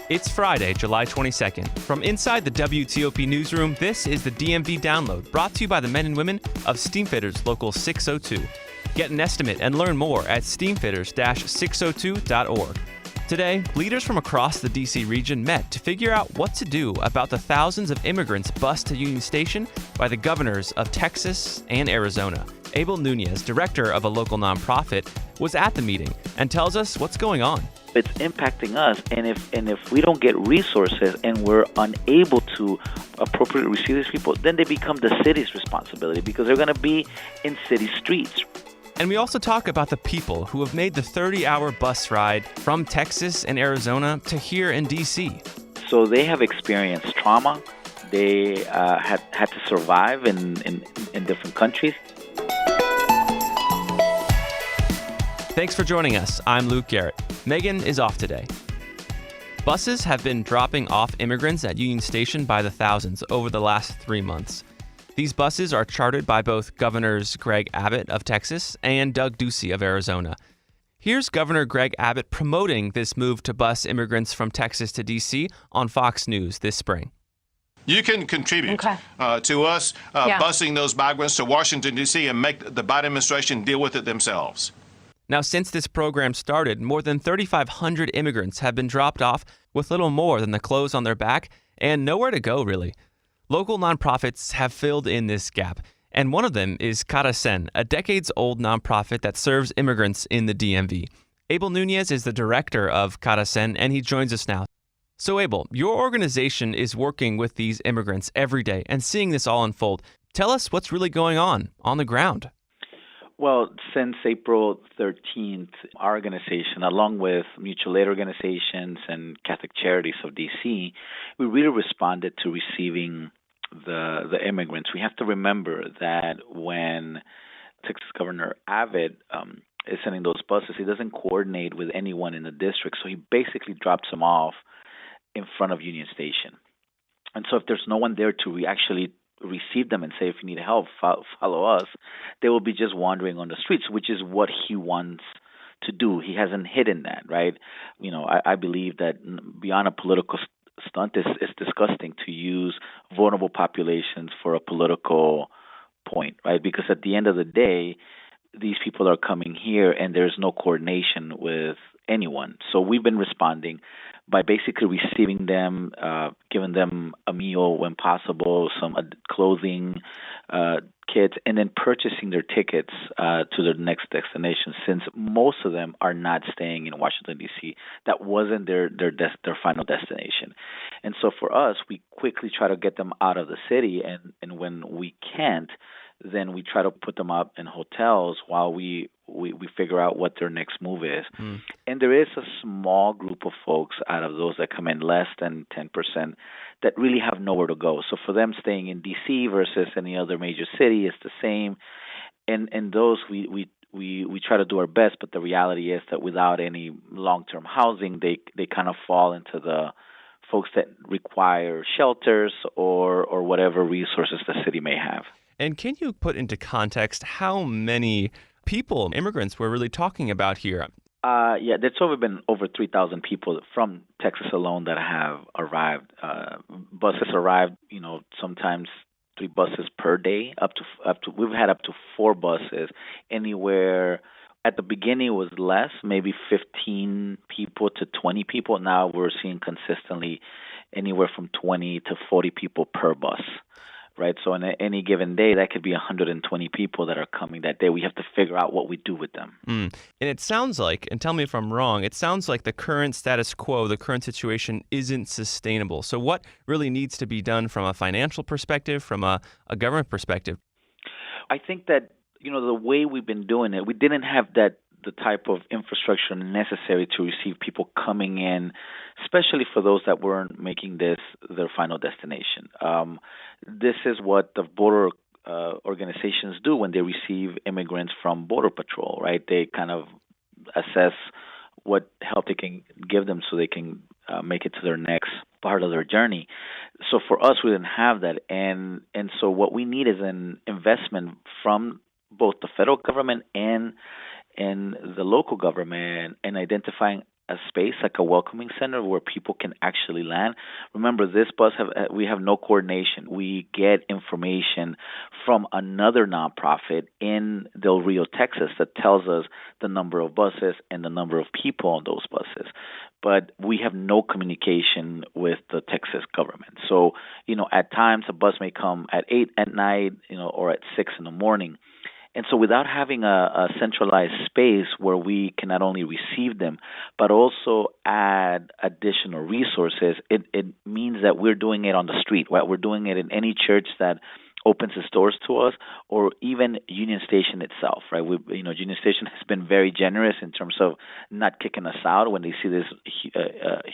It's Friday, July 22nd. From inside the WTOP newsroom, this is the DMV Download, brought to you by the men and women of Steamfitters Local 602. Get an estimate and learn more at steamfitters-602.org. Today, leaders from across the D.C. region met to figure out what to do about the thousands of immigrants bused to Union Station by the governors of Texas and Arizona. Abel Nuñez, director of a local nonprofit, was at the meeting and tells us what's going on. It's impacting us, and if we don't get resources and we're unable to appropriately receive these people, then they become the city's responsibility because they're going to be in city streets. And we also talk about the people who have made the 30-hour bus ride from Texas and Arizona to here in D.C. So they have experienced trauma. They had to survive in different countries. Thanks for joining us. I'm Luke Garrett. Megan is off today. Buses have been dropping off immigrants at Union Station by the thousands over the last 3 months. These buses are chartered by both Governors Greg Abbott of Texas and Doug Ducey of Arizona. Here's Governor Greg Abbott promoting this move to bus immigrants from Texas to D.C. on Fox News this spring. You can contribute to us busing those migrants to Washington, D.C. and make the Biden administration deal with it themselves. Now, since this program started, more than 3,500 immigrants have been dropped off with little more than the clothes on their back and nowhere to go, really. Local nonprofits have filled in this gap, and one of them is CARECEN, a decades-old nonprofit that serves immigrants in the DMV. Abel Nuñez is the director of CARECEN, and he joins us now. So, Abel, your organization is working with these immigrants every day and seeing this all unfold. Tell us what's really going on the ground. Well, since April 13th, our organization, along with mutual aid organizations and Catholic Charities of D.C., we really responded to receiving the immigrants. We have to remember that when Texas Governor Abbott is sending those buses, he doesn't coordinate with anyone in the district, so he basically drops them off in front of Union Station. And so if there's no one there to actually receive them and say, if you need help, follow us, they will be just wandering on the streets, which is what he wants to do. He hasn't hidden that, right? You know, I believe that beyond a political stunt, it's disgusting to use vulnerable populations for a political point, right? Because at the end of the day, these people are coming here and there's no coordination with anyone. So we've been responding by basically receiving them, giving them a meal when possible, some clothing kits, and then purchasing their tickets to their next destination. Since most of them are not staying in Washington, D.C., that wasn't their final destination. And so for us, we quickly try to get them out of the city, and when we can't, then we try to put them up in hotels while we figure out what their next move is. And there is a small group of folks out of those that come in, less than 10%, that really have nowhere to go. So for them, staying in D.C. versus any other major city is the same. And those we try to do our best, but the reality is that without any long-term housing, they kind of fall into the folks that require shelters or whatever resources the city may have. And can you put into context how many people, immigrants, we're really talking about here? There's been over 3,000 people from Texas alone that have arrived. Buses arrived, sometimes 3 buses per day. Up to we've had up to 4 buses. Anywhere at the beginning it was less, maybe 15 people to 20 people. Now we're seeing consistently anywhere from 20 to 40 people per bus. Right, so on any given day, that could be 120 people that are coming that day. We have to figure out what we do with them. And it sounds like, and tell me if I'm wrong, it sounds like the current status quo, the current situation isn't sustainable. So what really needs to be done from a financial perspective, from a government perspective? I think that, the way we've been doing it, we didn't have the type of infrastructure necessary to receive people coming in, especially for those that weren't making this their final destination. This is what the border organizations do when they receive immigrants from Border Patrol, right? They kind of assess what help they can give them so they can make it to their next part of their journey. So for us, we didn't have that. And so what we need is an investment from both the federal government and the local government in identifying a space, like a welcoming center where people can actually land. Remember, this bus we have no coordination. We get information from another nonprofit in Del Rio, Texas, that tells us the number of buses and the number of people on those buses. But we have no communication with the Texas government. So, at times a bus may come at 8 at night, or at 6 in the morning. And so without having a centralized space where we can not only receive them, but also add additional resources, it means that we're doing it on the street, right? We're doing it in any church that opens its doors to us, or even Union Station itself, right? Union Station has been very generous in terms of not kicking us out when they see this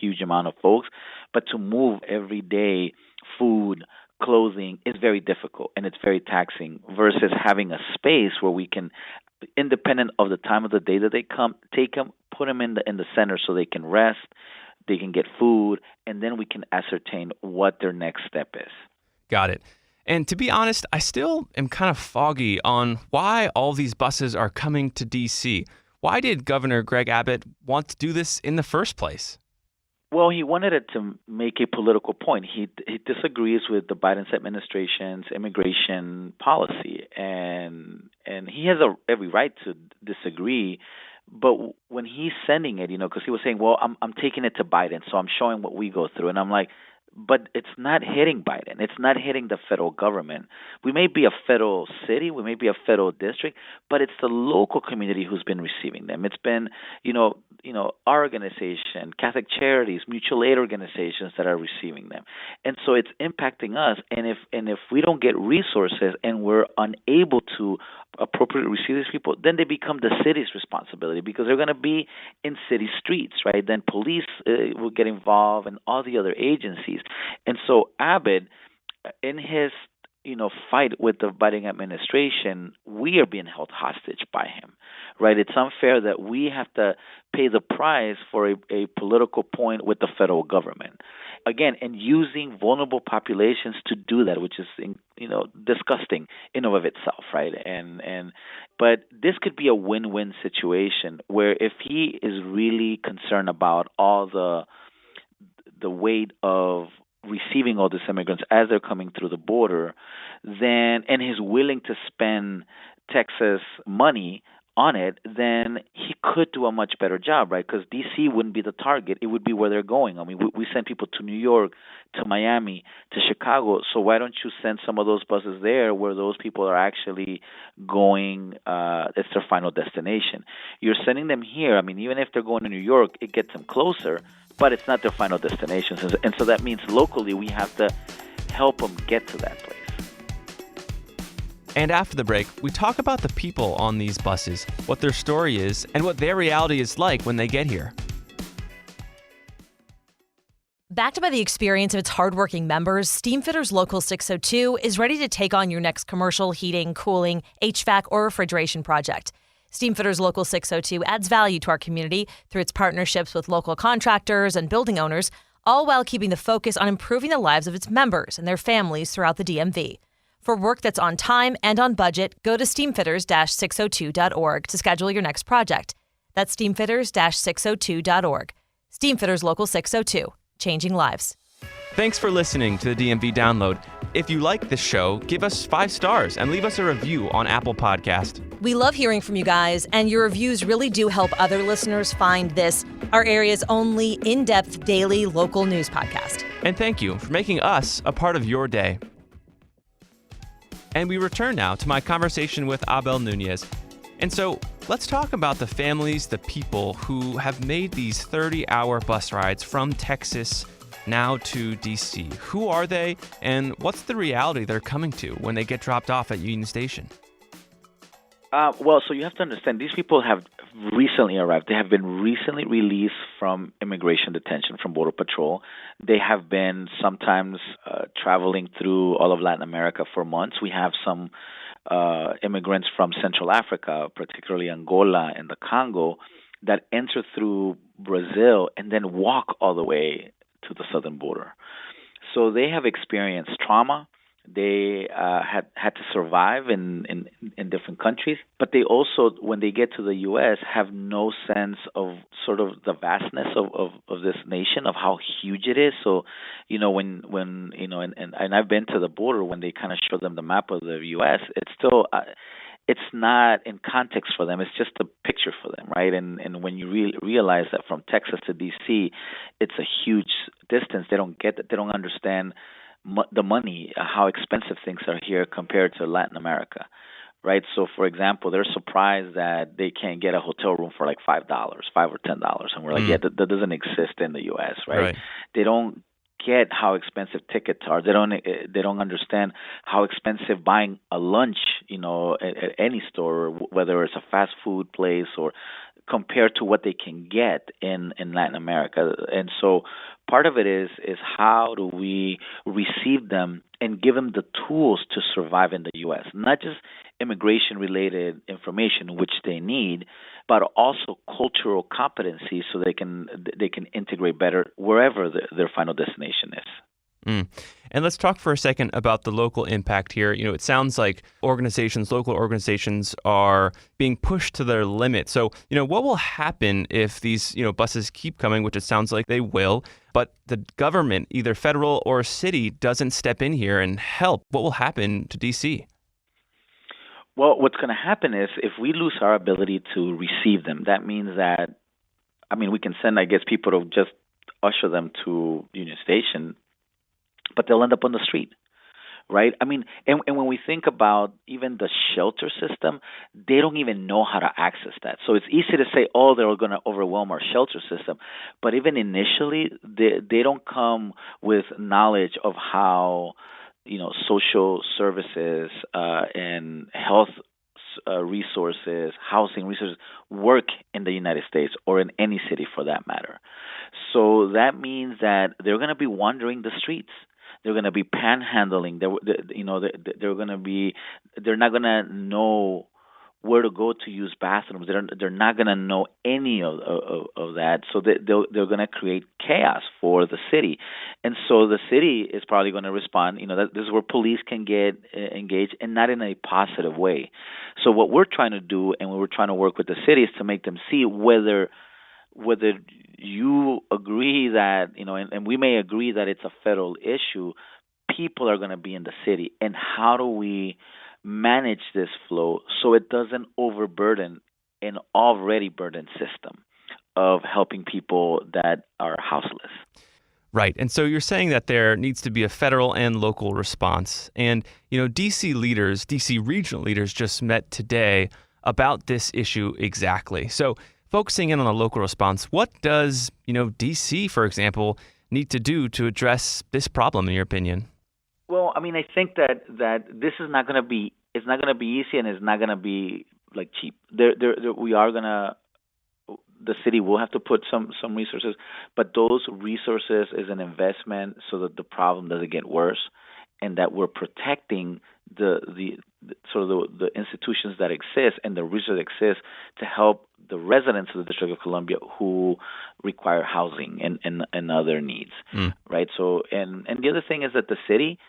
huge amount of folks. But to move everyday food, clothing is very difficult, and it's very taxing, versus having a space where we can, independent of the time of the day that they come, take them, put them in the center so they can rest, they can get food, and then we can ascertain what their next step is. Got it. And to be honest, I still am kind of foggy on why all these buses are coming to D.C. Why did Governor Greg Abbott want to do this in the first place? Well, he wanted it to make a political point. He disagrees with the Biden administration's immigration policy, and he has every right to disagree. But when he's sending it, because he was saying, well, I'm taking it to Biden, so I'm showing what we go through. And I'm like, but it's not hitting Biden. It's not hitting the federal government. We may be a federal city, we may be a federal district, but it's the local community who's been receiving them. It's been, our organization, Catholic Charities, mutual aid organizations that are receiving them. And so it's impacting us. And if we don't get resources and we're unable to appropriately receive these people, then they become the city's responsibility, because they're going to be in city streets, right? Then police will get involved, and all the other agencies. And so Abbott, in his fight with the Biden administration, we are being held hostage by him, right? It's unfair that we have to pay the price for a political point with the federal government. Again, and using vulnerable populations to do that, which is disgusting in and of itself, right? But this could be a win-win situation where if he is really concerned about all the weight of receiving all these immigrants as they're coming through the border, and he's willing to spend Texas money on it, then he could do a much better job, right? Because D.C. wouldn't be the target. It would be where they're going. I mean, we send people to New York, to Miami, to Chicago. So why don't you send some of those buses there where those people are actually going, it's their final destination. You're sending them here. I mean, even if they're going to New York, it gets them closer, but it's not their final destination. And so that means locally we have to help them get to that place. And after the break, we talk about the people on these buses, what their story is, and what their reality is like when they get here. Backed by the experience of its hardworking members, Steamfitters Local 602 is ready to take on your next commercial, heating, cooling, HVAC, or refrigeration project. Steamfitters Local 602 adds value to our community through its partnerships with local contractors and building owners, all while keeping the focus on improving the lives of its members and their families throughout the DMV. For work that's on time and on budget, go to steamfitters-602.org to schedule your next project. That's steamfitters-602.org. Steamfitters Local 602, changing lives. Thanks for listening to the DMV Download. If you like this show, give us 5 stars and leave us a review on Apple Podcast. We love hearing from you guys, and your reviews really do help other listeners find this, our area's only in-depth daily local news podcast. And thank you for making us a part of your day. And we return now to my conversation with Abel Nuñez. And so let's talk about the families, the people who have made these 30-hour bus rides from Texas now to D.C. Who are they, and what's the reality they're coming to when they get dropped off at Union Station? So you have to understand, these people have recently arrived. They have been recently released from immigration detention from Border Patrol. They have been sometimes traveling through all of Latin America for months. We have some immigrants from Central Africa, particularly Angola and the Congo, that enter through Brazil and then walk all the way to the southern border. So they have experienced trauma. They had to survive in different countries, but they also, when they get to the U.S., have no sense of sort of the vastness of this nation, of how huge it is. So, when and I've been to the border, when they kind of show them the map of the U.S., it's still it's not in context for them. It's just a picture for them, right? And when you realize that from Texas to D.C., it's a huge distance, they don't get that. They don't understand the money, how expensive things are here compared to Latin America, right? So, for example, they're surprised that they can't get a hotel room for like $5 or $10, and we're like, yeah, that doesn't exist in the U.S., right? They don't get how expensive tickets are. They don't understand how expensive buying a lunch, at any store, whether it's a fast food place or compared to what they can get in Latin America. And so part of it is how do we receive them and give them the tools to survive in the U.S., not just immigration-related information, which they need, but also cultural competency so they can integrate better wherever their final destination is. And let's talk for a second about the local impact here. It sounds like local organizations are being pushed to their limit. So, what will happen if these, buses keep coming, which it sounds like they will, but the government, either federal or city, doesn't step in here and help? What will happen to D.C.? Well, what's going to happen is if we lose our ability to receive them, that means that, we can send, people to just usher them to Union Station, but they'll end up on the street, right? And when we think about even the shelter system, they don't even know how to access that. So it's easy to say, they're going to overwhelm our shelter system. But even initially, they don't come with knowledge of how, social services and health resources, housing resources work in the United States or in any city for that matter. So that means that they're going to be wandering the streets. They're going to be panhandling. They're not going to know where to go to use bathrooms. They're not going to know any of that. So they're going to create chaos for the city, and so the city is probably going to respond. That this is where police can get engaged, and not in a positive way. So what we're trying to do, and we're trying to work with the city, is to make them see whether you agree that, and we may agree that it's a federal issue, people are going to be in the city. And how do we manage this flow so it doesn't overburden an already burdened system of helping people that are houseless? Right. And so you're saying that there needs to be a federal and local response. And, D.C. regional leaders just met today about this issue exactly. So focusing in on a local response, what does, D.C., for example, need to do to address this problem, in your opinion? Well, I think that this is not going to be, it's not going to be easy, and it's not going to be cheap. The city will have to put some resources, but those resources is an investment so that the problem doesn't get worse, and that we're protecting the institutions that exist and the resources that exist to help the residents of the District of Columbia who require housing and other needs, right? So, and the other thing is that the city,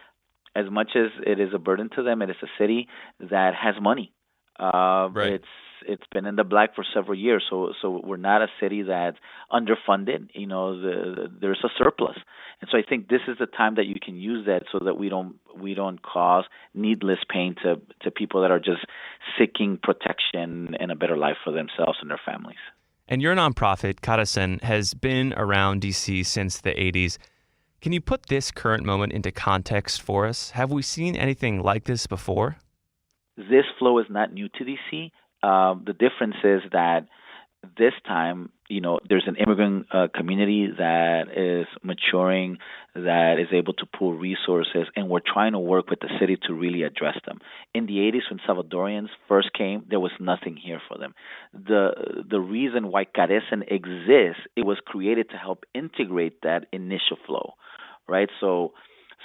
as much as it is a burden to them, it is a city that has money. Right. It's been in the black for several years, so we're not a city that's underfunded. There's a surplus, and so I think this is the time that you can use that so that we don't cause needless pain to people that are just seeking protection and a better life for themselves and their families. And your nonprofit, CARECEN, has been around D.C. since the 80s. Can you put this current moment into context for us? Have we seen anything like this before? This flow is not new to D.C. The difference is that this time, there's an immigrant community that is maturing, that is able to pool resources, and we're trying to work with the city to really address them. In the 80s, when Salvadorians first came, there was nothing here for them. The reason why CARECEN exists, it was created to help integrate that initial flow, right? So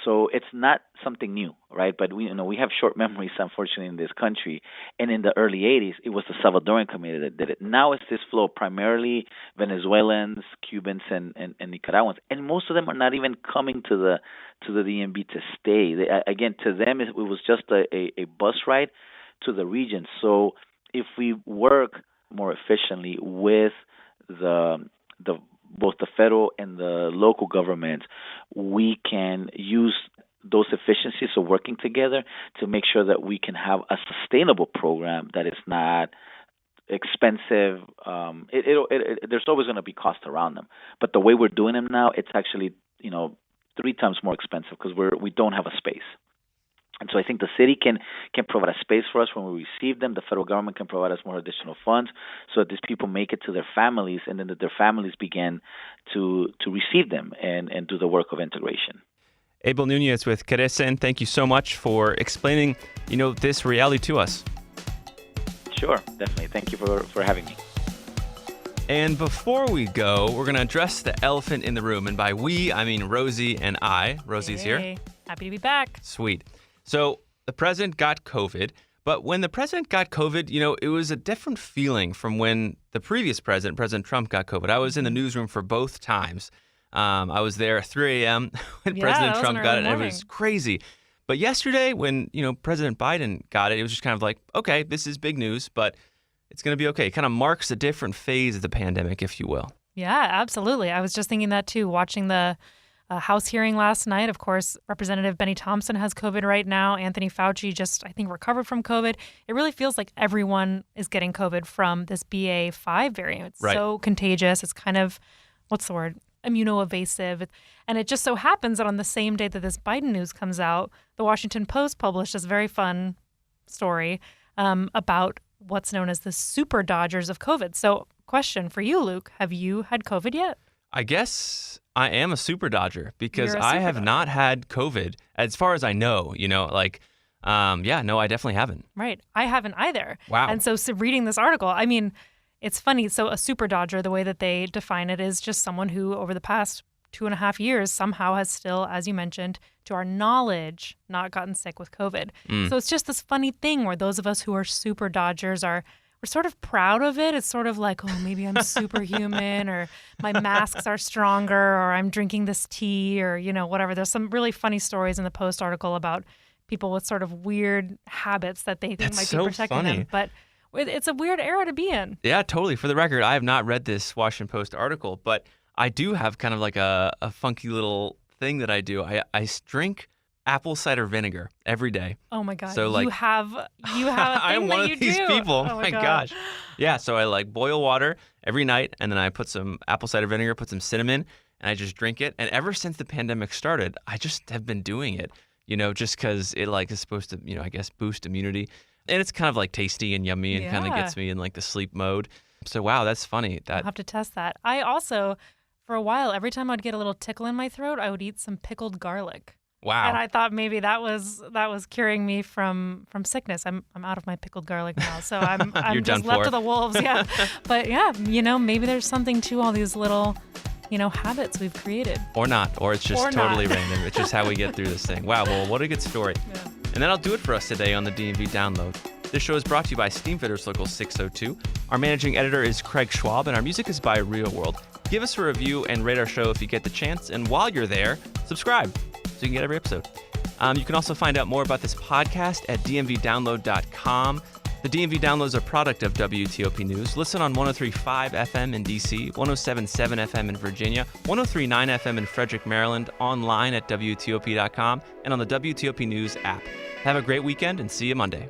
So it's not something new, right? But we have short memories, unfortunately, in this country. And in the early 80s, it was the Salvadoran community that did it. Now it's this flow, primarily Venezuelans, Cubans, and Nicaraguans. And most of them are not even coming to the DMV to stay. Again, to them, it was just a bus ride to the region. So if we work more efficiently with both the federal and the local governments, we can use those efficiencies of working together to make sure that we can have a sustainable program that is not expensive. There's always going to be cost around them, but the way we're doing them now, it's actually 3 times more expensive because we don't have a space. And so I think the city can provide a space for us when we receive them. The federal government can provide us more additional funds so that these people make it to their families, and then that their families begin to receive them and do the work of integration. Abel Nuñez with CARECEN, thank you so much for explaining, this reality to us. Sure, definitely. Thank you for having me. And before we go, we're going to address the elephant in the room. And by we, I mean Rosie and I. Rosie's here. Happy to be back. Sweet. So the president got COVID, but when the president got COVID, it was a different feeling from when the previous president, President Trump, got COVID. I was in the newsroom for both times. I was there at 3 a.m. when President Trump got it, and it was crazy. But yesterday, when President Biden got it, it was just kind of like, okay, this is big news, but it's going to be okay. It kind of marks a different phase of the pandemic, if you will. Yeah, absolutely. I was just thinking that too, watching the House hearing last night. Of course, Representative Benny Thompson has COVID right now. Anthony Fauci just, I think, recovered from COVID. It really feels like everyone is getting COVID from this BA.5 variant. It's so contagious. It's kind of, what's the word? Immunoevasive. And it just so happens that on the same day that this Biden news comes out, the Washington Post published this very fun story about what's known as the super dodgers of COVID. So question for you, Luke, have you had COVID yet? I guess I am a super dodger because I have not had COVID as far as I know, no, I definitely haven't. Right. I haven't either. Wow. And so reading this article, I mean, it's funny. So a super dodger, the way that they define it, is just someone who over the past 2.5 years somehow has still, as you mentioned, to our knowledge, not gotten sick with COVID. So it's just this funny thing where those of us who are super dodgers we're sort of proud of it. It's sort of like, oh, maybe I'm superhuman, or my masks are stronger, or I'm drinking this tea, or, whatever. There's some really funny stories in the Post article about people with sort of weird habits that they think might be protecting them. But it's a weird era to be in. Yeah, totally. For the record, I have not read this Washington Post article, but I do have kind of like a funky little thing that I do. I drink apple cider vinegar every day. Oh my God. So you have a thing I'm one that of these people. Oh my gosh. Yeah, so I boil water every night, and then I put some apple cider vinegar, put some cinnamon, and I just drink it. And ever since the pandemic started, I just have been doing it, just because it is supposed to, I guess boost immunity. And it's kind of tasty and yummy and kind of gets me in the sleep mode. So wow, that's funny. I'll have to test that. I also, for a while, every time I'd get a little tickle in my throat, I would eat some pickled garlic. Wow. And I thought maybe that was curing me from sickness. I'm out of my pickled garlic now, so I'm just left to the wolves. Yeah. But yeah, maybe there's something to all these little, habits we've created. Or not, or it's just totally random. It's just how we get through this thing. Wow, well, what a good story. Yeah. And that'll do it for us today on the DMV Download. This show is brought to you by Steamfitters Local 602. Our managing editor is Craig Schwab, and our music is by Real World. Give us a review and rate our show if you get the chance. And while you're there, subscribe so you can get every episode. You can also find out more about this podcast at dmvdownload.com. The DMV Download is a product of WTOP News. Listen on 103.5 FM in D.C., 107.7 FM in Virginia, 103.9 FM in Frederick, Maryland, online at WTOP.com, and on the WTOP News app. Have a great weekend and see you Monday.